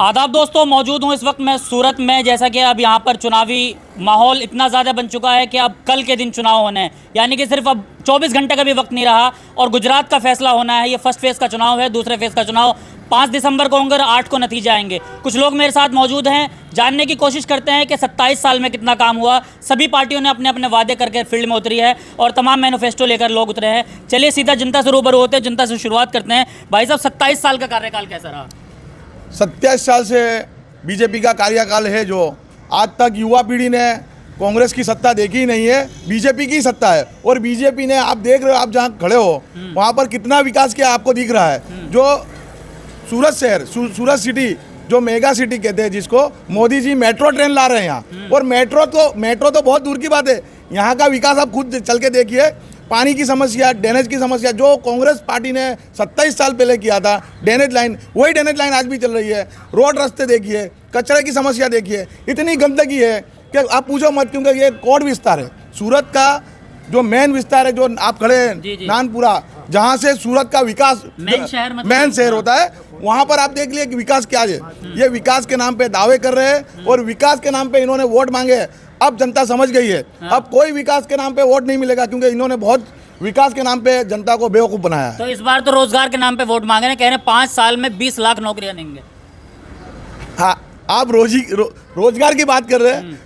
आदाब दोस्तों, मौजूद हूँ इस वक्त मैं सूरत में। जैसा कि अब यहाँ पर चुनावी माहौल इतना ज़्यादा बन चुका है कि अब कल के दिन चुनाव होने हैं, यानी कि सिर्फ अब 24 घंटे का भी वक्त नहीं रहा और गुजरात का फैसला होना है। ये फर्स्ट फेज़ का चुनाव है। दूसरे फेज़ का चुनाव 5 दिसंबर को होंगे और 8 को नतीजे आएंगे। कुछ लोग मेरे साथ मौजूद हैं, जानने की कोशिश करते हैं कि 27 साल में कितना काम हुआ। सभी पार्टियों ने अपने अपने वादे करके फील्ड में उतरी है और तमाम मैनिफेस्टो लेकर लोग उतरे हैं। चलिए सीधा जनता से रूबरू होते हैं, जनता से शुरुआत करते हैं। भाई साहब, 27 साल का कार्यकाल कैसा रहा? 27 साल से बीजेपी का कार्यकाल है, जो आज तक युवा पीढ़ी ने कांग्रेस की सत्ता देखी ही नहीं है, बीजेपी की सत्ता है। और बीजेपी ने, आप देख रहे हो, आप जहाँ खड़े हो वहाँ पर कितना विकास किया आपको दिख रहा है। जो सूरत शहर, सूरत सिटी, जो मेगा सिटी कहते हैं, जिसको मोदी जी मेट्रो ट्रेन ला रहे हैं यहाँ। और मेट्रो तो बहुत दूर की बात है, यहाँ का विकास आप खुद चल के देखिए। पानी की समस्या, ड्रेनेज की समस्या, जो कांग्रेस पार्टी ने 27 साल पहले किया था, ड्रेनेज लाइन, वही ड्रेनेज लाइन आज भी चल रही है। रोड रास्ते देखिए, कचरे की समस्या देखिए, इतनी गंदगी है कि आप पूछो मत, क्योंकि ये कोट विस्तार है। सूरत का जो मेन विस्तार है, जो आप खड़े हैं नानपुरा, जहाँ से सूरत का विकास मेन शहर होता है, वहाँ पर आप देख लिए कि विकास क्या है। ये विकास के नाम पे दावे कर रहे हैं और विकास के नाम पे इन्होंने वोट मांगे। अब जनता समझ गई है, अब कोई विकास के नाम पे वोट नहीं मिलेगा, क्योंकि इन्होंने बहुत विकास के नाम पे जनता को बेवकूफ़ बनाया है। तो इस बार तो रोजगार के नाम पे वोट मांगे हैं, कह रहे हैं 5 साल में 20 लाख नौकरियां देंगे। हाँ, आप रोजगार की बात कर रहे हैं।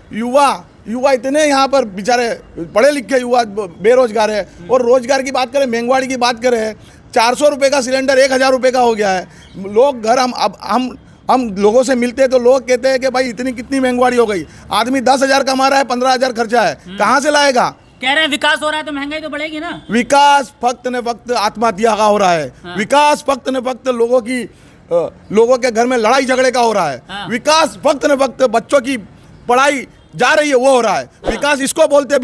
युवा इतने यहाँ पर बेचारे पढ़े लिखे युवा बेरोजगार है। और रोजगार की बात करें, महंगाई की बात करें, 400 रुपये का सिलेंडर 1000 रुपये का हो गया है। लोग घर, हम लोगों से मिलते हैं तो लोग कहते हैं कि भाई इतनी कितनी महंगाई हो गई। आदमी 10,000 कमा रहा है, 15,000 खर्चा है, कहाँ से लाएगा? कह रहे हैं विकास हो रहा है तो महंगाई तो बढ़ेगी ना। विकास फक्त ने फक्त आत्महत्या का हो रहा है। हाँ। विकास फक्त ने फक्त लोगों के घर में लड़ाई झगड़े का हो रहा है। हाँ। विकास फक्त ने फक्त बच्चों की पढ़ाई जा रही है, वो हो रहा है। हाँ। विकास इसको बोलते हैं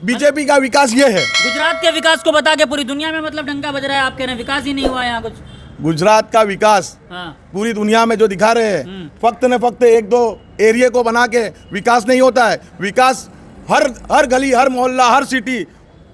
बीजेपी का विकास ये है। गुजरात के विकास को बता के पूरी दुनिया में मतलब डंका बज रहा है। आप कह रहे हैं विकास ही नहीं हुआ यहाँ कुछ। गुजरात का विकास पूरी दुनिया में जो दिखा रहे हैं, फक्त ने फक्त 1-2 एरिया को बना के विकास नहीं होता है। विकास हर गली, हर मोहल्ला, हर सिटी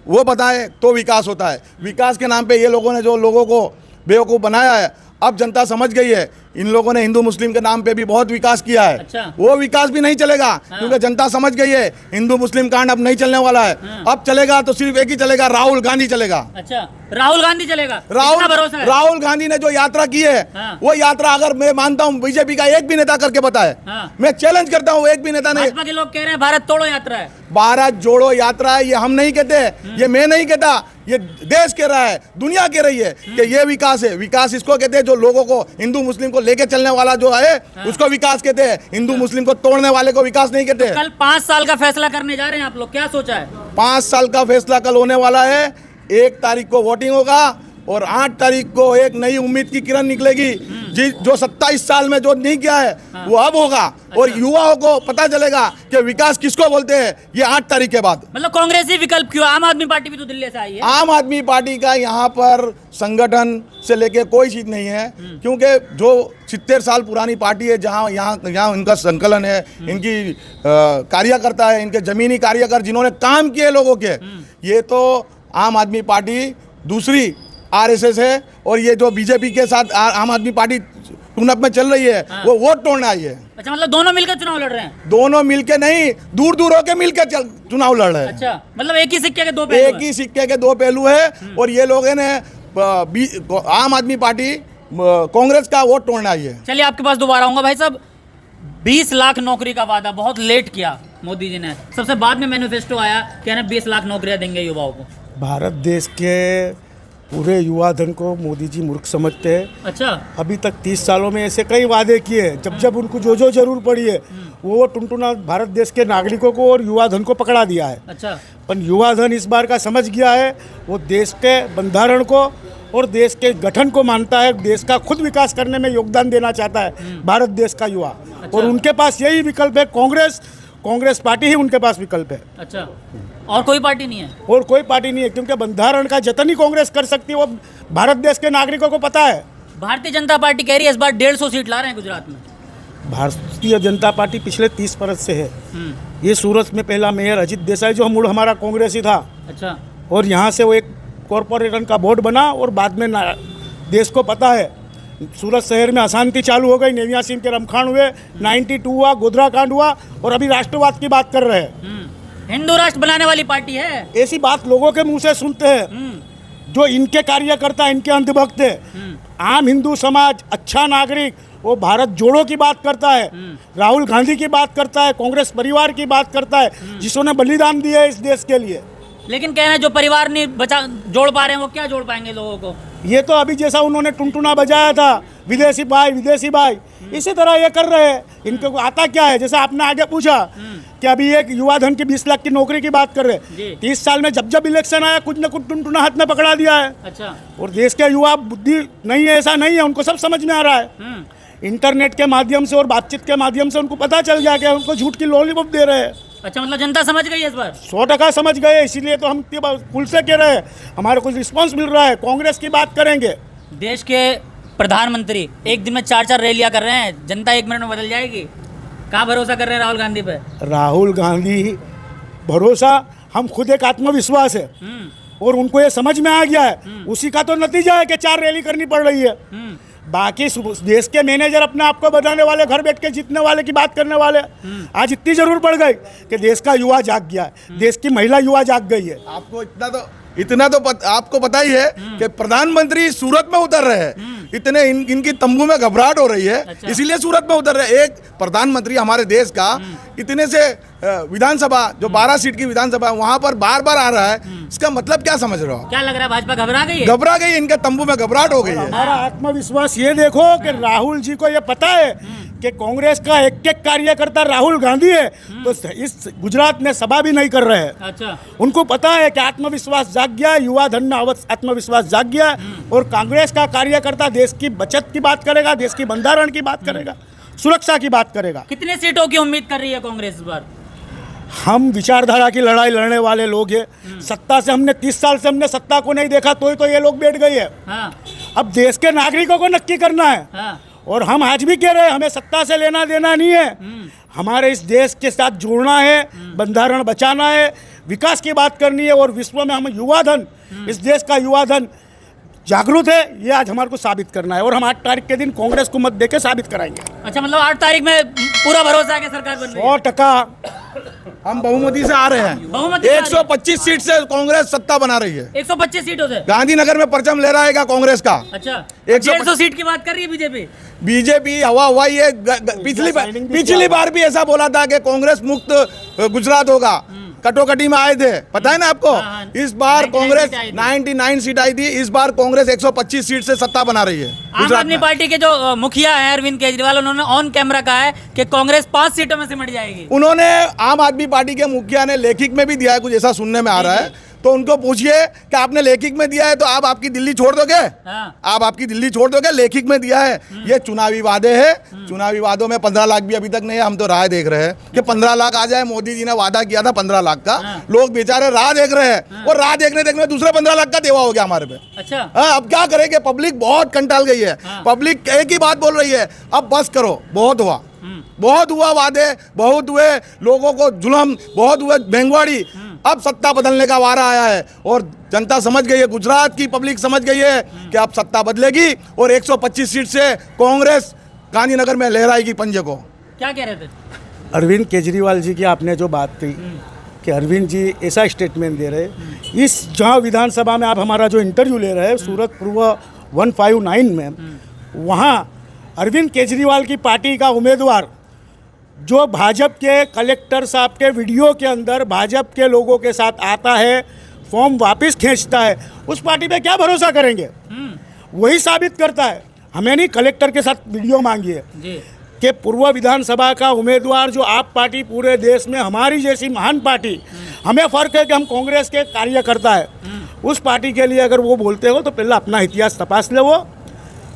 वो बताए तो विकास होता है। विकास के नाम पे ये लोगों ने जो लोगों को बेवकूफ़ बनाया है, अब जनता समझ गई है। इन लोगों ने हिंदू मुस्लिम के नाम पे भी बहुत विकास किया है। अच्छा। वो विकास भी नहीं चलेगा। हाँ। क्योंकि जनता समझ गई है हिंदू मुस्लिम कांड अब नहीं चलने वाला है। हाँ। अब चलेगा तो सिर्फ एक ही चलेगा, राहुल गांधी चलेगा। अच्छा, राहुल गांधी चलेगा? राहुल गांधी ने जो यात्रा की है, हाँ। वो यात्रा अगर मैं मानता हूँ बीजेपी का एक भी नेता करके बताए, हाँ। मैं चैलेंज करता हूँ, एक भी नेता नहीं। भाजपा के लोग कह रहे हैं भारत तोड़ो यात्रा है। भारत जोड़ो यात्रा है, ये हम नहीं कहते, ये मैं नहीं कहता, ये देश कह रहा है, दुनिया कह रही है कि ये विकास है। विकास इसको कहते हैं जो लोगों को, हिंदू मुस्लिम को लेके चलने वाला जो है, उसको विकास कहते हैं। हिंदू मुस्लिम को तोड़ने वाले को विकास नहीं कहते। कल 5 साल का फैसला करने जा रहे हैं आप लोग, क्या सोचा है? 5 साल का फैसला कल होने वाला है। 1 तारीख को वोटिंग होगा और 8 तारीख को एक नई उम्मीद की किरण निकलेगी। जो 27 साल में जो नहीं किया है, हाँ। वो अब होगा। अच्छा। और युवाओं को पता चलेगा कि विकास किसको बोलते हैं, ये 8 तारीख के बाद। मतलब कांग्रेस ही विकल्प क्यों? आम आदमी पार्टी भी तो दिल्ली से आई है। आम आदमी पार्टी का यहाँ पर संगठन से लेके कोई चीज नहीं है, क्योंकि जो 70 साल पुरानी पार्टी है, जहाँ यहाँ इनका संकलन है, इनकी कार्यकर्ता है, इनके जमीनी कार्यकर जिन्होंने काम किए लोगों के, ये तो आम आदमी पार्टी दूसरी आरएसएस है। और ये जो बीजेपी के साथ आम आदमी पार्टी टूनअप में चल रही है, हाँ। वो वोट तोड़ने आई है। अच्छा, मतलब दोनों मिलकर चुनाव लड़ रहे हैं? दोनों मिलकर नहीं, दूर दूर होकर मिलकर चुनाव लड़ रहे हैं। अच्छा, मतलब एक ही सिक्के के दो पहलू, एक ही सिक्के के 2 पहलू है। और ये लोग ने आम आदमी पार्टी कांग्रेस का वोट तोड़ने आई है। चलिए आपके पास दोबारा आऊंगा। भाई साहब, 20 लाख नौकरी का वादा बहुत लेट किया मोदी जी ने, सबसे बाद में मैनिफेस्टो आया, कहना 20 लाख नौकरियां देंगे युवाओं को। भारत देश के पूरे युवा धन को मोदी जी मूर्ख समझते हैं। अच्छा। अभी तक 30 सालों में ऐसे कई वादे किए हैं, जब उनको जो जरूर पड़ी है वो टुनटुना भारत देश के नागरिकों को और युवा धन को पकड़ा दिया है। अच्छा। पर युवा धन इस बार का समझ गया है, वो देश के बंधारण को और देश के गठन को मानता है, देश का खुद विकास करने में योगदान देना चाहता है भारत देश का युवा। अच्छा। और उनके पास यही विकल्प है, कांग्रेस पार्टी ही उनके पास विकल्प है। अच्छा, और कोई पार्टी नहीं है? और कोई पार्टी नहीं है, क्योंकि बंधारण का जतन ही कांग्रेस कर सकती है, वो भारत देश के नागरिकों को पता है। भारतीय जनता पार्टी कह रही है इस बार 150 सीट ला रहे हैं गुजरात में। भारतीय जनता पार्टी पिछले 30 वर्ष से है। ये सूरत में पहला मेयर अजित देसाई, जो मूल हमारा कांग्रेस ही था। अच्छा। और यहाँ से वो एक कॉरपोरेशन का बोर्ड बना और बाद में देश को पता है सूरत शहर में अशांति चालू हो गई, नेविया सिंह के रमखान हुए, 92 हुआ, गोधरा कांड हुआ, और अभी राष्ट्रवाद की बात कर रहे हैं। हिंदू राष्ट्र बनाने वाली पार्टी है। ऐसी बात लोगों के मुंह से सुनते हैं जो इनके कार्यकर्ता, इनके अंधभक्त है। आम हिंदू समाज, अच्छा नागरिक, वो भारत जोड़ो की बात करता है, राहुल गांधी की बात करता है, कांग्रेस परिवार की बात करता है, जिसने बलिदान दिया है इस देश के लिए। लेकिन कह रहे हैं जो परिवार नहीं जोड़ पा रहे हैं वो क्या जोड़ पाएंगे लोगों को। ये तो अभी जैसा उन्होंने टुनटुना बजाया था, विदेशी भाई, इसी तरह ये कर रहे हैं। इनको आता क्या है, जैसे आपने आगे पूछा कि अभी एक युवा धन की 20 लाख की नौकरी की बात कर रहे हैं। 30 साल में जब इलेक्शन आया कुछ न कुछ टुनटुना हाथ में पकड़ा दिया है। अच्छा। और देश के युवा बुद्धि नहीं है, ऐसा नहीं है, उनको सब समझ में आ रहा है। इंटरनेट के माध्यम से और बातचीत के माध्यम से उनको पता चल गया कि उनको झूठ की लॉलीपॉप दे रहे हैं। अच्छा, मतलब जनता समझ गई है इस बार। 100% समझ गए, इसीलिए तो हम पुल से कह रहे हैं, हमारे कुछ रिस्पॉन्स मिल रहा है। कांग्रेस की बात करेंगे, देश के प्रधानमंत्री एक दिन में 4-4 रैलियां कर रहे हैं, जनता 1 मिनट में बदल जाएगी। कहाँ भरोसा कर रहे हैं राहुल गांधी पे। राहुल गांधी भरोसा, हम खुद एक आत्मविश्वास है और उनको ये समझ में आ गया है। उसी का तो नतीजा है कि 4 रैली करनी पड़ रही है। बाकी देश के मैनेजर अपने आप को बताने वाले, घर बैठ के जीतने वाले की बात करने वाले, आज इतनी जरूर पड़ गई कि देश का युवा जाग गया है, देश की महिला युवा जाग गई है। आपको इतना तो आपको पता ही है कि प्रधानमंत्री सूरत में उतर रहे हैं। इतने इनकी तंबू में घबराहट हो रही है। अच्छा। इसीलिए सूरत में उतर रहे हैं। एक प्रधानमंत्री हमारे देश का इतने से विधानसभा, जो 12 सीट की विधानसभा है, वहां पर बार बार आ रहा है। इसका मतलब क्या समझ रहे हो? क्या लग रहा है, भाजपा घबरा गई है? घबरा गई, इनके तंबू में घबराहट हो गई है। हमारा आत्मविश्वास ये देखो कि राहुल जी को ये पता है कि कांग्रेस का एक एक कार्यकर्ता राहुल गांधी है, तो इस गुजरात में सभा भी नहीं कर रहे हैं। अच्छा। उनको पता है कि आत्मविश्वास जाग गया, युवा धन में आत्मविश्वास जाग गया, और कांग्रेस का कार्यकर्ता देश की बचत की बात करेगा, देश की बंधारण की बात करेगा, सुरक्षा की बात करेगा। कितने सीटों की उम्मीद कर रही है कांग्रेस इस बार? हम विचारधारा की लड़ाई लड़ने वाले लोग हैं। सत्ता से हमने 30 साल से हमने सत्ता को नहीं देखा, तो ये लोग बैठ गए हैं। हाँ। अब देश के नागरिकों को नक्की करना है। हाँ। और हम आज भी कह रहे हैं, हमें सत्ता से लेना देना नहीं है, हमारे इस देश के साथ जुड़ना है, बंधारण बचाना है, विकास की बात करनी है, और विश्व में हम युवा धन, इस देश का युवा धन जागरूक है, ये आज हमारे को साबित करना है। और हम 8 तारीख के दिन कांग्रेस को मत देके साबित कराएंगे। अच्छा, मतलब 8 तारीख में पूरा भरोसा है कि सरकार बन रही है? 100% हम बहुमती से आ रहे हैं। बहुमती से आ रही है? 125 सीट से कांग्रेस सत्ता बना रही है। 125 सीटों से? गांधीनगर में परचम ले रहा है कांग्रेस का। अच्छा। 150 सीट की बात कर रही है बीजेपी। बीजेपी हवा ये पिछली बार भी ऐसा बोला था कि कांग्रेस मुक्त गुजरात होगा, कटोकटी में आए थे, पता है ना आपको। हाँ। इस बार 99 कांग्रेस सीट आई थी। 99 सीट आई थी। इस बार कांग्रेस 125 सीट से सत्ता बना रही है आम गुजरात आदमी में। पार्टी के जो मुखिया है अरविंद केजरीवाल, उन्होंने ऑन कैमरा कहा है कि कांग्रेस 5 सीटों में सिमट जाएगी। उन्होंने आम आदमी पार्टी के मुखिया ने लेखिक में भी दिया है, कुछ ऐसा सुनने में आ रहा है। तो उनको पूछिए कि आपने लेखिक में दिया है तो आप आपकी दिल्ली छोड़ दोगे? हाँ। आप आपकी दिल्ली छोड़ दोगे? लेखिक में दिया है। ये चुनावी वादे हैं। चुनावी वादों में 15 लाख भी अभी तक नहीं है। हम तो राह देख रहे हैं कि 15 लाख आ जाए। मोदी जी ने वादा किया था 15 लाख का। हाँ। लोग बेचारे राह देख रहे हैं, और राह देखने दूसरे 15 लाख का देवा हो गया हमारे पे। अच्छा। हाँ, अब क्या करेंगे? पब्लिक बहुत कंटाल गई है। हाँ। पब्लिक एक ही बात बोल रही है, अब बस करो, बहुत हुआ, बहुत हुआ वादे, बहुत हुए लोगों को जुल्म, बहुत हुए महंगवाड़ी। अब सत्ता बदलने का वारा आया है, और जनता समझ गई है, गुजरात की पब्लिक समझ गई है कि अब सत्ता बदलेगी, और 125 सीट से कांग्रेस गांधीनगर में लहराएगी पंजे को। क्या कह रहे थे? अरविंद केजरीवाल जी की आपने जो बात की कि अरविंद जी ऐसा स्टेटमेंट दे रहे, इस जहाँ विधानसभा में आप हमारा जो इंटरव्यू ले रहे हैं सूरत पूर्व 159 में, वहाँ अरविंद केजरीवाल की पार्टी का उम्मीदवार जो भाजपा के कलेक्टर साहब के वीडियो के अंदर भाजपा के लोगों के साथ आता है, फॉर्म वापस खींचता है, उस पार्टी पे क्या भरोसा करेंगे? वही साबित करता है। हमें नहीं कलेक्टर के साथ वीडियो मांगी है कि पूर्व विधानसभा का उम्मीदवार जो आप पार्टी पूरे देश में हमारी जैसी महान पार्टी, हमें फ़र्क है कि हम कांग्रेस के कार्यकर्ता है, उस पार्टी के लिए अगर वो बोलते हो तो पहले अपना इतिहास तपास ले वो,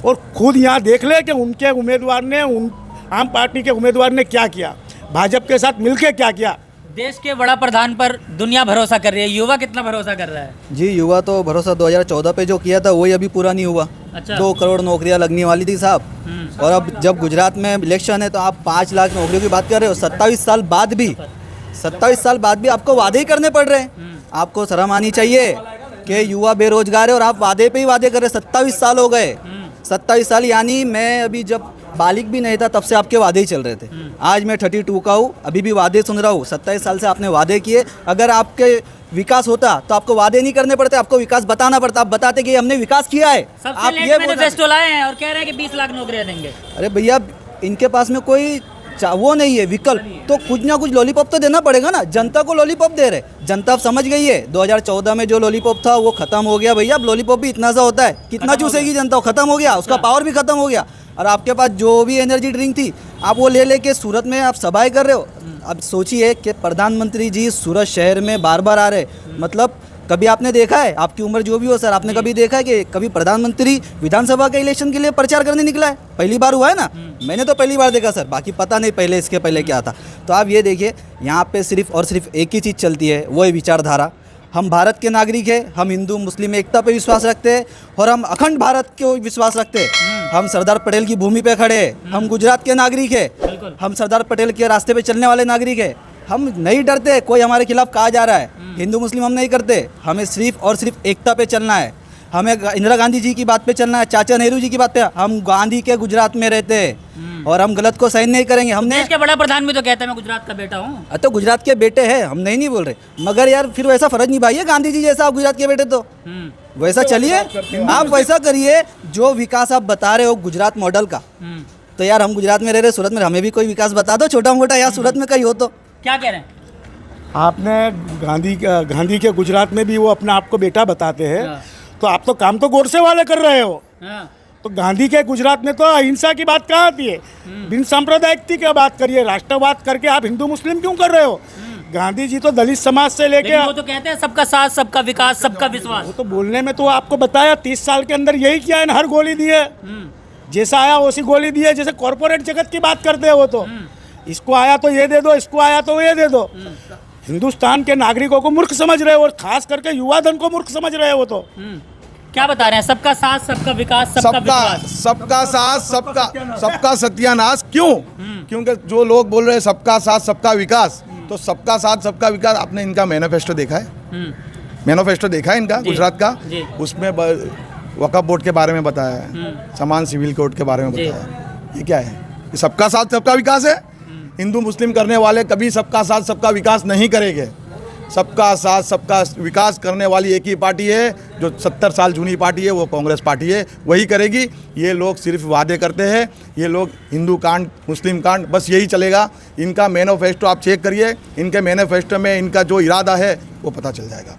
और खुद यहाँ देख ले कि उनके उम्मीदवार ने, उन आम पार्टी के उम्मीदवार ने क्या किया, भाजपा के साथ मिलकर क्या किया। देश के बड़ा प्रधान पर दुनिया भरोसा कर रही है, युवा कितना भरोसा कर रहा है? जी, युवा तो भरोसा 2014 पे जो किया था वही अभी पूरा नहीं हुआ। अच्छा। 2 करोड़ नौकरियां लगने वाली थी साहब, और अब जब गुजरात में इलेक्शन है तो आप 5 लाख नौकरियों की बात कर रहे हो। 27 साल बाद भी आपको वादे ही करने पड़ रहे हैं। आपको शर्म आनी चाहिए कि युवा बेरोजगार है और आप वादे पे ही वादे कर रहे हैं। 27 साल हो गए, 27 साल, यानी मैं अभी जब बालिग भी नहीं था तब से आपके वादे ही चल रहे थे। आज मैं 32 का हूँ, अभी भी वादे सुन रहा हूँ। 27 साल से आपने वादे किए। अगर आपके विकास होता तो आपको वादे नहीं करने पड़ते, आपको विकास बताना पड़ता। आप बताते कि हमने विकास किया है। सबसे आप लेट मैनिफेस्टो लाए हैं और कह रहे हैं कि 20 लाख नौकरियां देंगे। अरे भैया, इनके पास में कोई वो नहीं है विकल्प, तो कुछ ना कुछ लॉलीपॉप तो देना पड़ेगा ना। जनता को लॉलीपॉप दे रहे, जनता अब समझ गई है। 2014 में जो लॉलीपॉप था वो खत्म हो गया भैया। अब लॉलीपॉप भी इतना सा होता है, कितना चूसेगी जनता, खत्म हो गया, उसका पावर भी खत्म हो गया। और आपके पास जो भी एनर्जी ड्रिंक थी, आप वो ले लेके सूरत में आप सभाएं कर रहे हो। अब सोचिए कि प्रधानमंत्री जी सूरत शहर में बार बार आ रहे, मतलब कभी आपने देखा है, आपकी उम्र जो भी हो सर, आपने कभी देखा है कि कभी प्रधानमंत्री विधानसभा के इलेक्शन के लिए प्रचार करने निकला है? पहली बार हुआ है ना। मैंने तो पहली बार देखा सर, बाकी पता नहीं पहले इसके पहले क्या था। तो आप ये देखिए, यहाँ पे सिर्फ और सिर्फ एक ही चीज़ चलती है, वो है विचारधारा। हम भारत के नागरिक हैं, हम हिंदू मुस्लिम एकता पे विश्वास रखते हैं और हम अखंड भारत को विश्वास रखते हैं। हम सरदार पटेल की भूमि पे खड़े हैं, हम गुजरात के नागरिक हैं, हम सरदार पटेल के रास्ते पे चलने वाले नागरिक हैं। हम नहीं डरते कोई हमारे खिलाफ कहा जा रहा है। हिंदू मुस्लिम हम नहीं करते, हमें सिर्फ और सिर्फ एकता पे चलना है। हमें इंदिरा गांधी जी की बात पे चलना है, चाचा नेहरू जी की बात पे। हम गांधी के गुजरात में रहते हैं और हम गलत को सहन नहीं करेंगे। हमने देश के बड़ा प्रधान भी तो कहता है मैं गुजरात का बेटा हूँ। तो गुजरात के बेटे हैं, हम नहीं बोल रहे, मगर यार फिर वैसा फर्ज निभाइए गांधी जी जैसा। आप गुजरात के बेटे तो वैसा चलिए, आप वैसा करिए जो विकास आप बता रहे हो गुजरात मॉडल का। तो यार हम गुजरात में रह रहे, सूरत में, हमें भी कोई विकास बता दो छोटा मोटा, यार सूरत में कहीं हो तो। क्या कह रहे हैं? आपने गांधी के गुजरात में भी वो अपने आप को बेटा बताते हैं, तो आप तो काम तो गोडसे वाले कर रहे हो। तो गांधी के गुजरात में तो अहिंसा की बात कहाँ आती है? बिन सांप्रदायिकता की बात करिए, राष्ट्रवाद करके आप हिंदू मुस्लिम क्यों कर रहे हो? गांधी जी तो दलित समाज से लेके, वो तो कहते हैं सबका साथ, सबका विकास, सबका विश्वास। वो तो बोलने में तो आपको बताया 30 साल के अंदर यही किया है ना, हर गोली दी है। जैसा आया वैसी गोली दी है। जैसे कॉर्पोरेट जगत की बात करते हैं वो तो, इसको आया तो ये दे दो, इसको आया तो ये दे दो। हिंदुस्तान के नागरिकों को मूर्ख समझ रहे हो और खास करके युवा धन को मूर्ख समझ रहे हो। वो तो क्या बता रहे हैं? सबका साथ, सबका विकास, सबका विश्वास। सबका साथ, सबका सत्यानाश। क्यों? क्योंकि जो लोग बोल रहे हैं सबका साथ सबका विकास, तो सबका साथ सबका विकास, आपने इनका मैनिफेस्टो देखा है? मैनिफेस्टो देखा है इनका गुजरात का? उसमें वक्फ बोर्ड के बारे में बताया है, समान सिविल कोड के बारे में बताया है। ये क्या है? ये सबका साथ सबका विकास है? हिंदू मुस्लिम करने वाले कभी सबका साथ सबका विकास नहीं करेंगे। सबका साथ सबका विकास करने वाली एक ही पार्टी है, जो 70 साल जूनी पार्टी है, वो कांग्रेस पार्टी है, वही करेगी। ये लोग सिर्फ वादे करते हैं, ये लोग हिंदू कांड मुस्लिम कांड, बस यही चलेगा। इनका मैनिफेस्टो आप चेक करिए, इनके मैनिफेस्टो में इनका जो इरादा है वो पता चल जाएगा।